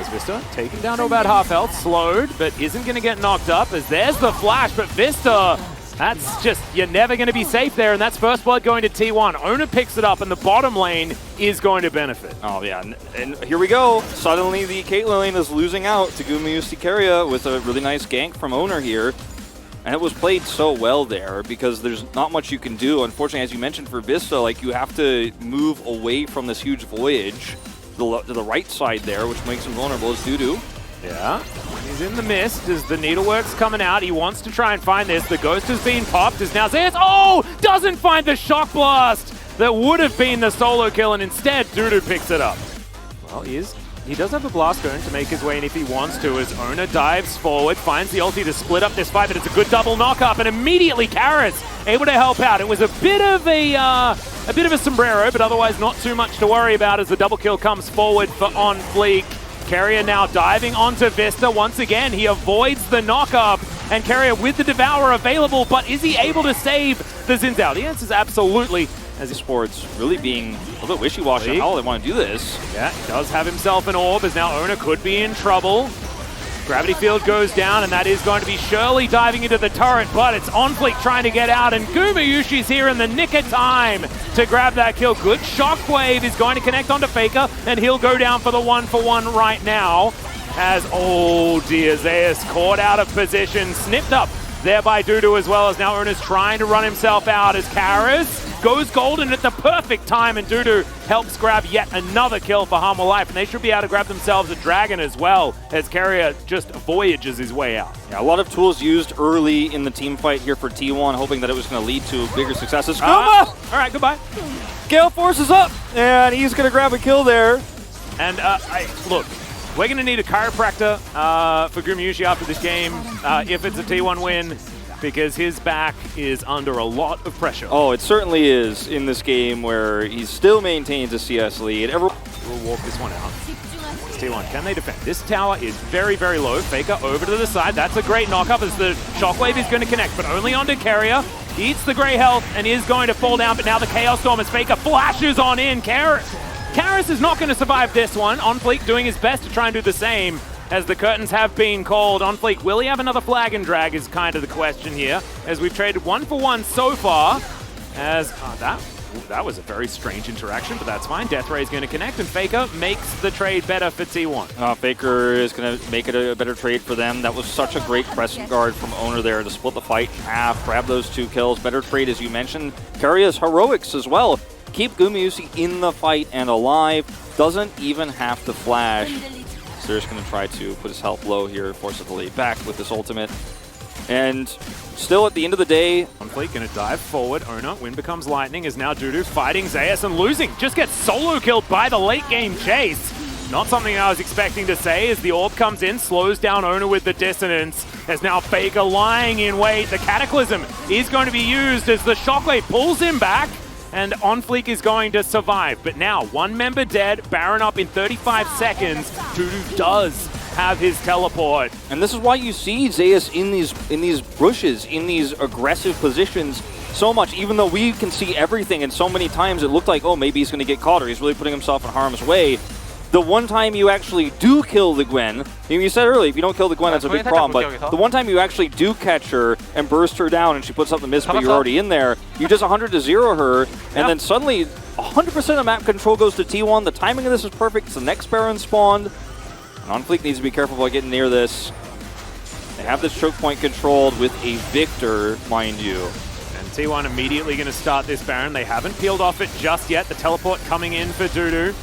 There's Vista, taken down to about half health, slowed, but isn't going to get knocked up as there's the flash, but Vista, that's just, you're never going to be safe there, and that's first blood going to T1. Owner picks it up, and the bottom lane is going to benefit. Oh, yeah, and here we go. Suddenly, the Caitlyn lane is losing out to Gumayusi Keria with a really nice gank from Owner here. And it was played so well there because there's not much you can do. Unfortunately, as you mentioned for Vista, like you have to move away from this huge voyage to the right side there, which makes him vulnerable as Dudu. Yeah, he's in the mist as the needlework's coming out. He wants to try and find this. The ghost has been popped as now Zeus, doesn't find the shock blast that would have been the solo kill, and instead Dudu picks it up. Well, he does have a blast going to make his way in if he wants to, as Owner dives forward, finds the ulti to split up this fight, but it's a good double knock-up, and immediately Karis able to help out. It was a bit of a sombrero, but otherwise not too much to worry about as the double kill comes forward for Onfleek. Keria now diving onto Vista. Once again, he avoids the knock-up, and Keria with the Devour available, but is he able to save the Xin Zhao? The answer is absolutely. As esports really being a little bit wishy-washy on how they want to do this. Yeah, he does have himself an orb, as now Owner could be in trouble. Gravity field goes down, and that is going to be Shirley diving into the turret, but it's Onfleek trying to get out, and Gumayushi's here in the nick of time to grab that kill. Good shockwave is going to connect onto Faker, and he'll go down for the 1-for-1 right now. As, oh dear, Zeus caught out of position, snipped up there by Dudu as well, as now Owner's trying to run himself out as Karis goes golden at the perfect time, and Dudu helps grab yet another kill for Harmful Life, and they should be able to grab themselves a dragon as well, as Keria just voyages his way out. Yeah, a lot of tools used early in the team fight here for T1, hoping that it was going to lead to bigger successes. All right, goodbye. Gale forces up, and he's going to grab a kill there. And look, we're going to need a chiropractor for Gumayusi after this game, if it's a T1 win, because his back is under a lot of pressure. Oh, it certainly is in this game where he still maintains a CS lead. We'll walk this one out. It's T1, can they defend? This tower is very, very low. Faker over to the side. That's a great knock-up as the shockwave is going to connect, but only onto Keria. Eats the grey health and is going to fall down, but now the Chaos Storm as Faker flashes on in. Karis is not going to survive this one. Onfleek doing his best to try and do the same as the curtains have been called. Onfleek, will he have another flag and drag is kind of the question here, as we've traded 1-for-1 so far. As that was a very strange interaction, but that's fine. Death Ray is going to connect, and Faker makes the trade better for T1. Faker is going to make it a better trade for them. That was such a great crescent guard from Owner there to split the fight in half, grab those 2 kills. Better trade, as you mentioned. Keria's heroics as well. Keep Gumayusi in the fight and alive. Doesn't even have to flash. So they're just going to try to put his health low here, force it to lay back with this ultimate. And still, at the end of the day, Onfleek going to dive forward. Owner, Wind becomes lightning, is now Dudu fighting Zeus and losing. Just gets solo killed by the late game chase. Not something I was expecting to say, as the orb comes in, slows down Owner with the dissonance. As now Faker lying in wait. The Cataclysm is going to be used as the shockwave pulls him back, and Onfleek is going to survive. But now, 1 member dead, Baron up in 35 seconds. Dudu does have his teleport. And this is why you see Zeus in these bushes, in these aggressive positions so much, even though we can see everything, and so many times it looked like, oh, maybe he's going to get caught, or he's really putting himself in harm's way. The one time you actually do kill the Gwen, you said earlier, if you don't kill the Gwen, that's a big problem, but the one time you actually do catch her and burst her down and she puts up the miss, but you're already in there, you just 100-0 her, and then suddenly 100% of map control goes to T1. The timing of this is perfect. It's the next Baron spawned. And Onfleek needs to be careful about getting near this. They have this choke point controlled with a Victor, mind you. And T1 immediately going to start this Baron. They haven't peeled off it just yet. The teleport coming in for Dudu.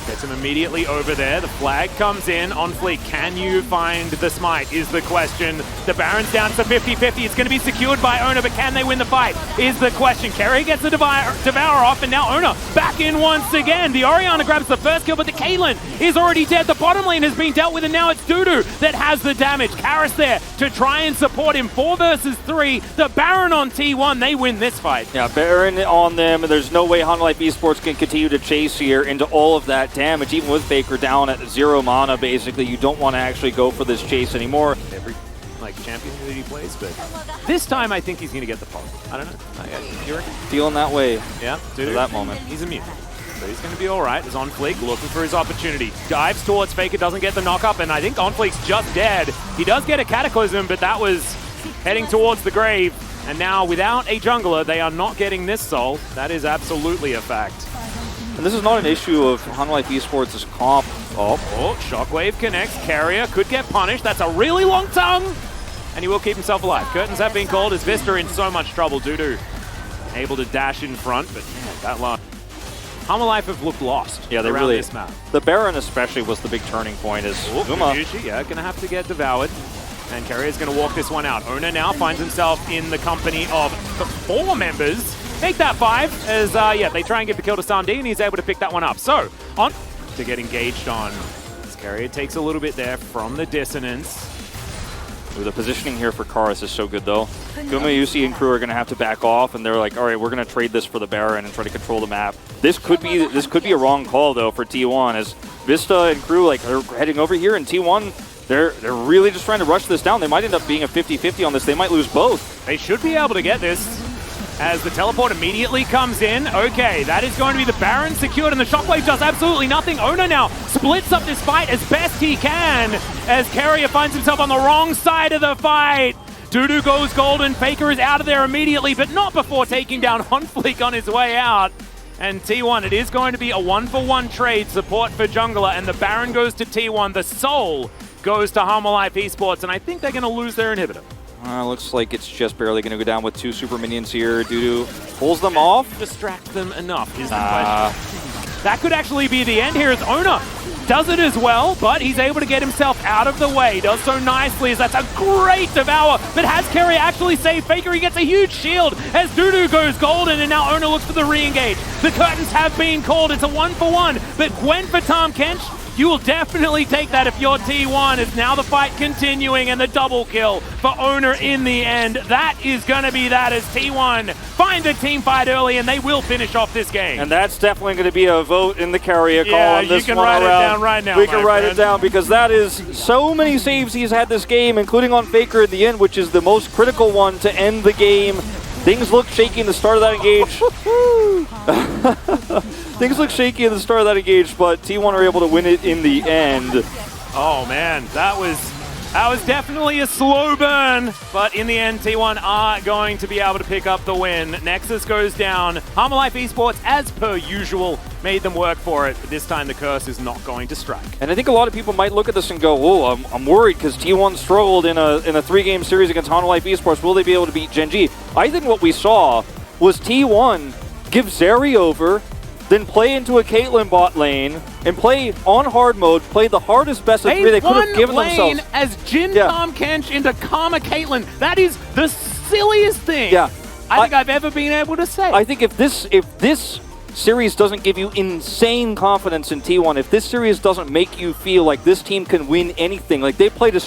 Gets him immediately over there. The flag comes in. Onfleek, can you find the smite is the question. The Baron's down to 50-50. It's going to be secured by Owner, but can they win the fight is the question. Keria gets the Devour off, and now Owner back in once again. The Orianna grabs the first kill, but the Caitlyn is already dead. The bottom lane has been dealt with, and now it's Dudu that has the damage. Karis there to try and support him. 4 versus 3. The Baron on T1. They win this fight. Yeah, Baron on them. There's no way Honda Life Esports can continue to chase here into all of that damage. Even with Faker down at 0 mana, basically, you don't want to actually go for this chase anymore. Every champion that he plays, but this time I think he's going to get the pop. I don't know. You reckon? Feeling that way. Yeah, dude. For that moment. He's immune. So he's going to be all right as Onfleek looking for his opportunity. Dives towards Faker, doesn't get the knock-up, and I think Onfleek's just dead. He does get a Cataclysm, but that was heading towards the grave. And now, without a jungler, they are not getting this soul. That is absolutely a fact. And this is not an issue of Hanwha Esports' comp. Oh, Shockwave connects. Carrier could get punished. That's a really long tongue. And he will keep himself alive. Curtains have been called. Is Vista in so much trouble? Dudu able to dash in front, but man, that last. Hanwha Life have looked lost around this map. The Baron especially was the big turning point as Zuma. Yeah, going to have to get devoured. And Carrier's going to walk this one out. Ona now finds himself in the company of the 4 members. Make that 5 as, they try and get the kill to Sandi, and he's able to pick that one up. So, on to get engaged on. As Carrier takes a little bit there from the dissonance. Ooh, the positioning here for Karis is so good, though. Guma, Yusi, and crew are going to have to back off, and they're like, all right, we're going to trade this for the Baron and try to control the map. This could be a wrong call, though, for T1, as Vista and crew are heading over here, and T1... They're really just trying to rush this down. They might end up being a 50-50 on this. They might lose both. They should be able to get this as the teleport immediately comes in. Okay, that is going to be the Baron secured, and the Shockwave does absolutely nothing. Ona now splits up this fight as best he can as Carrier finds himself on the wrong side of the fight. Dudu goes golden. Faker is out of there immediately, but not before taking down Onfleek on his way out. And T1, it is going to be a 1-for-1 trade support for jungler, and the Baron goes to T1. The Soul goes to Hanwha Esports, and I think they're going to lose their inhibitor. Looks like it's just barely going to go down with 2 super minions here. Dudu pulls them off. Distract them enough is the question. That could actually be the end here as Ona does it as well, but he's able to get himself out of the way. Does so nicely as that's a great devour, but has Carrier actually saved Faker? He gets a huge shield as Dudu goes golden, and now Ona looks for the re-engage. The curtains have been called. It's a 1-for-1, but Gwen for Tahm Kench, you will definitely take that if you're T1. It's now the fight continuing and the double kill for Ona in the end. That is going to be that as T1 find the team fight early, and they will finish off this game. And that's definitely going to be a vote in the Carrier call on this one. You can write it down right now, We can write it down because that is so many saves he's had this game, including on Faker at the end, which is the most critical one to end the game. Things look shaky in the start of that engage. Things look shaky in the start of that engage, but T1 are able to win it in the end. Oh man, that was definitely a slow burn, but in the end, T1 are going to be able to pick up the win. Nexus goes down. Hanwha Esports, as per usual, made them work for it, but this time the curse is not going to strike. And I think a lot of people might look at this and go, "Whoa, I'm worried because T1 struggled in a 3-game series against Hanwha Esports. Will they be able to beat Gen G?" I think what we saw was T1 give Zeri over, then play into a Caitlyn bot lane, and play on hard mode, play the hardest best of 3 they could have given themselves. As Jin Tahm Kench into Karma Caitlyn. That is the silliest thing I think I've ever been able to say. I think if this series doesn't give you insane confidence in T1, if this series doesn't make you feel like this team can win anything, like they played a